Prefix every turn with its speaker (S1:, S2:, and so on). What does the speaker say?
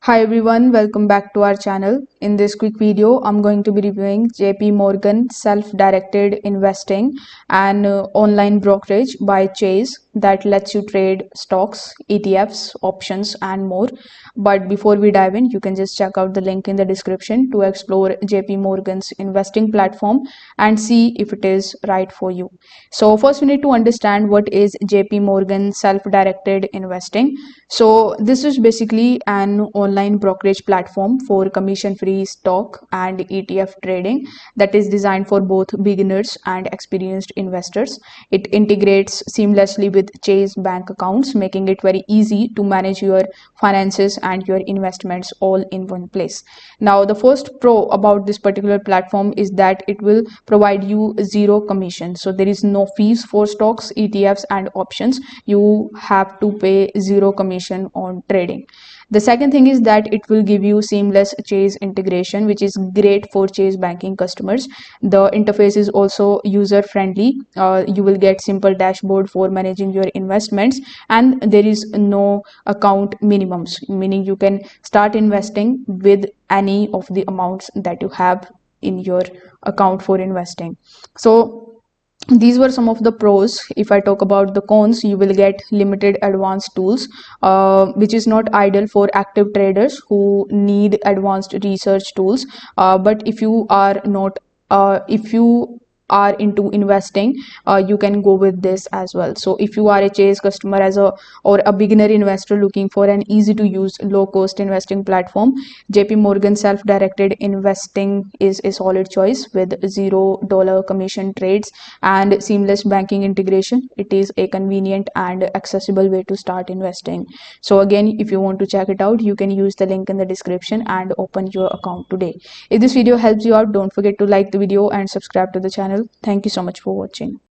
S1: Hi everyone, welcome back to our channel. In this quick video, I'm going to be reviewing JP Morgan self-directed investing and online brokerage by Chase that lets you trade stocks, ETFs, options and more. But before we dive in, you can just check out the link in the description to explore JP Morgan's investing platform and see if it is right for you. So first we need to understand what is JP Morgan self-directed investing. So this is basically an online brokerage platform for commission-free stock and ETF trading that is designed for both beginners and experienced investors. It integrates seamlessly with Chase bank accounts, making it very easy to manage your finances and your investments all in one place. Now, the first pro about this particular platform is that it will provide you zero commission. So there is no fees for stocks, ETFs and options. You have to pay zero commission on trading. The second thing is that it will give you seamless Chase integration, which is great for Chase banking customers. The interface is also user friendly. You will get simple dashboard for managing your investments, and there is no account minimums, meaning you can start investing with any of the amounts that you have in your account for investing. So these were some of the pros. If I talk about the cons, you will get limited advanced tools, which is not ideal for active traders who need advanced research tools. But if you are not if you are into investing, you can go with this as well. So if you are a Chase customer or a beginner investor looking for an easy to use low cost investing platform, JP Morgan self-directed investing is a solid choice with $0 commission trades and seamless banking integration. It is a convenient and accessible way to start investing. So again, if you want to check it out, you can use the link in the description and open your account today. If this video helps you out, don't forget to like the video and subscribe to the channel. Thank you so much for watching.